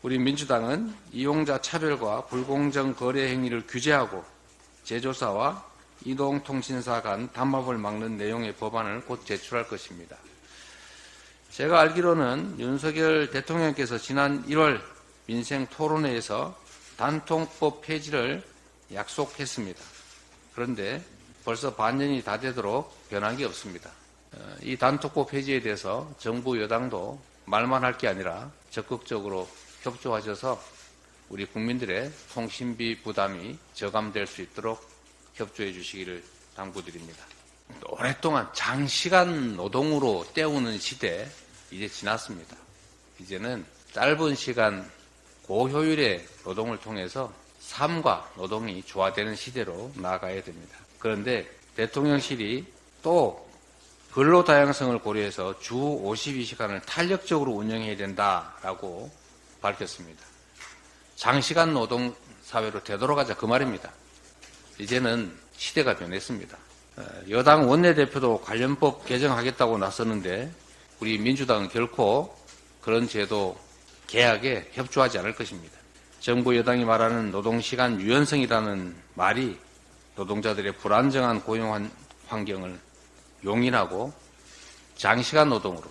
우리 민주당은 이용자 차별과 불공정 거래 행위를 규제하고 제조사와 이동통신사 간 담합을 막는 내용의 법안을 곧 제출할 것입니다. 제가 알기로는 윤석열 대통령께서 지난 1월 민생 토론회에서 단통법 폐지를 약속했습니다. 그런데 벌써 반년이 다 되도록 변한 게 없습니다. 이 단통법 폐지에 대해서 정부 여당도 말만 할 게 아니라 적극적으로 협조하셔서 우리 국민들의 통신비 부담이 저감될 수 있도록 협조해 주시기를 당부드립니다. 오랫동안 장시간 노동으로 때우는 시대 이제 지났습니다. 이제는 짧은 시간 고효율의 노동을 통해서 삶과 노동이 조화되는 시대로 나아가야 됩니다. 그런데 대통령실이 또 근로 다양성을 고려해서 주 52시간을 탄력적으로 운영해야 된다라고 밝혔습니다. 장시간 노동 사회로 되돌아가자 그 말입니다. 이제는 시대가 변했습니다. 여당 원내대표도 관련법 개정하겠다고 나섰는데 우리 민주당은 결코 그런 제도 개혁에 협조하지 않을 것입니다. 정부 여당이 말하는 노동시간 유연성이라는 말이 노동자들의 불안정한 고용 환경을 용인하고 장시간 노동으로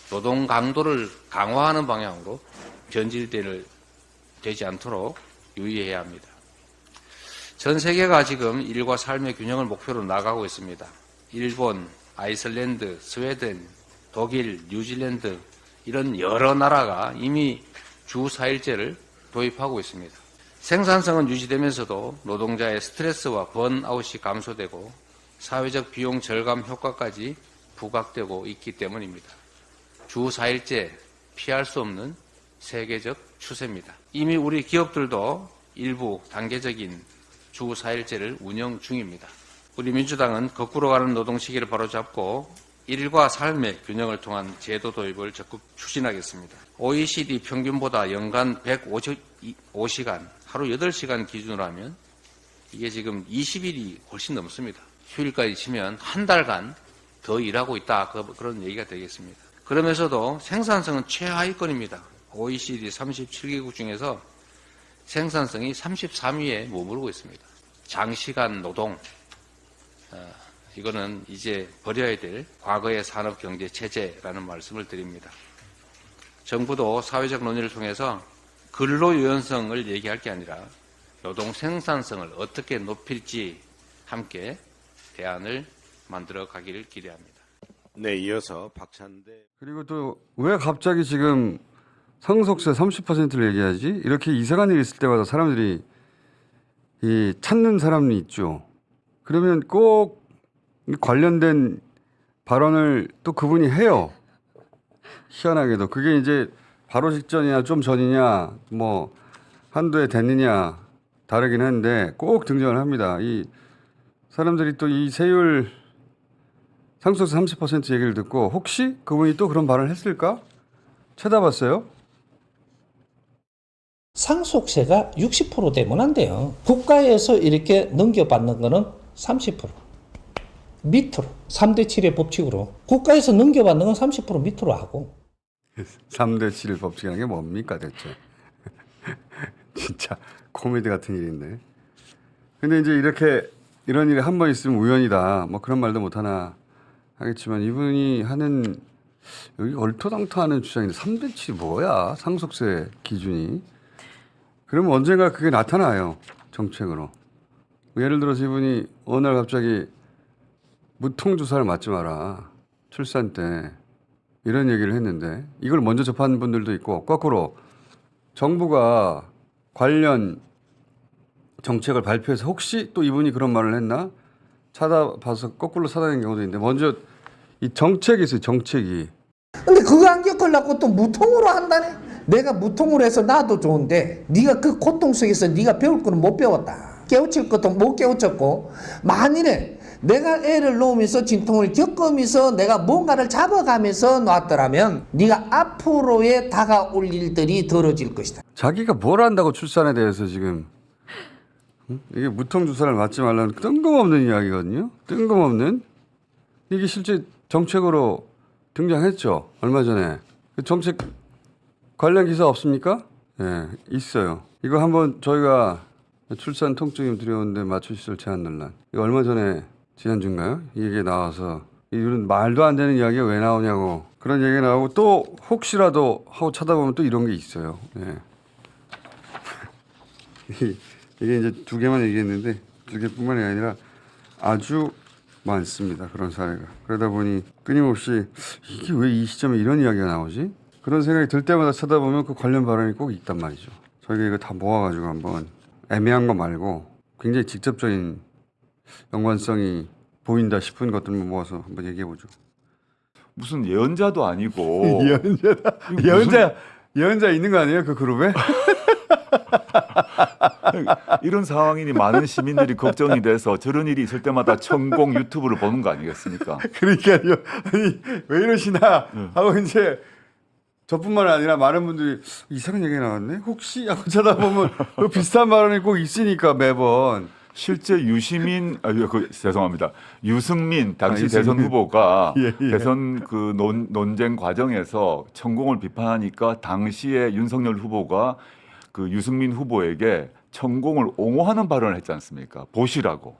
노동 강도를 강화하는 방향으로 변질되지 않도록 유의해야 합니다. 전 세계가 지금 일과 삶의 균형을 목표로 나가고 있습니다. 일본, 아이슬란드, 스웨덴, 독일, 뉴질랜드 이런 여러 나라가 이미 주 4일제를 도입하고 있습니다. 생산성은 유지되면서도 노동자의 스트레스와 번아웃이 감소되고 사회적 비용 절감 효과까지 부각되고 있기 때문입니다. 주 4일제 피할 수 없는 세계적 추세입니다. 이미 우리 기업들도 일부 단계적인 주 4일제를 운영 중입니다. 우리 민주당은 거꾸로 가는 노동 시기를 바로잡고 일과 삶의 균형을 통한 제도 도입을 적극 추진하겠습니다. OECD 평균보다 연간 155시간, 하루 8시간 기준으로 하면 이게 지금 20일이 훨씬 넘습니다. 휴일까지 치면 한 달간 더 일하고 있다. 그런 얘기가 되겠습니다. 그러면서도 생산성은 최하위권입니다. OECD 37개국 중에서 생산성이 33위에 머무르고 있습니다. 장시간 노동, 이거는 이제 버려야 될 과거의 산업경제체제라는 말씀을 드립니다. 정부도 사회적 논의를 통해서 근로유연성을 얘기할 게 아니라 노동 생산성을 어떻게 높일지 함께 대안을 만들어 가기를 기대합니다. 네, 이어서 박찬대. 그리고 또 왜 갑자기 지금 상속세 30%를 얘기하지? 이렇게 이상한 일이 있을 때마다 사람들이 찾는 사람이 있죠. 그러면 꼭 관련된 발언을 또 그분이 해요. 희한하게도. 그게 이제 바로 직전이냐 좀 전이냐 뭐 한도에 됐느냐 다르긴 한데 꼭 등장을 합니다. 이 사람들이 또 이 세율 상속세 30% 얘기를 듣고 혹시 그분이 또 그런 발언을 했을까? 쳐다봤어요. 상속세가 60% 되면 안 돼요. 국가에서 이렇게 넘겨받는 거는 30%. 밑으로. 3대 7의 법칙으로. 국가에서 넘겨받는 건 30% 밑으로 하고. 3대 7 법칙이라는 게 뭡니까 대체. 진짜 코미디 같은 일인데. 근데 이제 이런 일이 한 번 있으면 우연이다. 뭐 그런 말도 못하나 하겠지만 이분이 하는 여기 얼토당토하는 주장인데 3대 7이 뭐야? 상속세 기준이. 그러면 언젠가 그게 나타나요. 정책으로. 예를 들어서 이분이 어느 날 갑자기 무통주사를 맞지 마라. 출산 때. 이런 얘기를 했는데 이걸 먼저 접한 분들도 있고 거꾸로 정부가 관련 정책을 발표해서 혹시 또 이분이 그런 말을 했나? 찾아봐서 거꾸로 찾아낸 경우도 있는데 먼저 이 정책이 있어요. 정책이. 근데 그거 안 겪으려고 또 무통으로 한다네? 내가 무통으로 해서 나도 좋은데 네가 그 고통 속에서 네가 배울 거는 못 배웠다. 깨우칠 것도 못 깨우쳤고 만일에 내가 애를 놓으면서 진통을 겪으면서 내가 뭔가를 잡아가면서 놨더라면 네가 앞으로의 다가올 일들이 덜어질 것이다. 자기가 뭘 안다고 출산에 대해서 지금 이게 무통주사를 맞지 말라는 뜬금없는 이야기거든요. 뜬금없는. 이게 실제 정책으로 등장했죠. 얼마 전에. 그 정책 관련 기사 없습니까? 예, 있어요. 이거 한번 저희가 출산 통증이 두려운데 맞춤시설 제한 논란. 이거 얼마 전에 지난주인가요? 이게 나와서 이런 말도 안 되는 이야기가 왜 나오냐고 그런 얘기가 나오고 또 혹시라도 하고 찾아보면 또 이런 게 있어요. 예. 이게 이제 두 개만 얘기했는데 두 개뿐만이 아니라 아주 많습니다. 그런 사례가. 그러다 보니 끊임없이 이게 왜 이 시점에 이런 이야기가 나오지? 그런 생각이 들 때마다 찾아보면 그 관련 발언이 꼭 있단 말이죠. 저희가 이거 다 모아가지고 한번 애매한 거 말고 굉장히 직접적인 연관성이 보인다 싶은 것들만 모아서 한번 얘기해보죠. 무슨 예언자도 아니고 예언자 있는 거 아니에요? 그 그룹에? 이런 상황이니 많은 시민들이 걱정이 돼서 저런 일이 있을 때마다 천공 유튜브를 보는 거 아니겠습니까? 그러니까요. 아니 왜 이러시나 하고 이제 저뿐만 아니라 많은 분들이 이상한 얘기가 나왔네. 혹시 하고 찾아보면 그 비슷한 발언이 꼭 있으니까 매번. 실제 유시민, 죄송합니다. 유승민 당시 유승민. 대선 후보가 예, 예. 대선 그 논쟁 과정에서 천공을 비판하니까 당시에 윤석열 후보가 그 유승민 후보에게 천공을 옹호하는 발언을 했지 않습니까? 보시라고.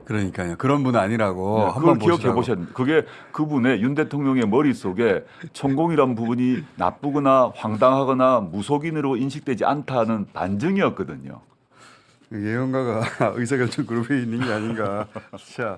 그러니까요. 그런 분 아니라고 네, 한번 그걸 기억해 보시라고. 보셨. 그게 그분의 윤 대통령의 머릿속에 천공이란 부분이 나쁘거나 황당하거나 무속인으로 인식되지 않다는 반증이었거든요. 예언가가 의사결정 그룹에 있는 게 아닌가. 자.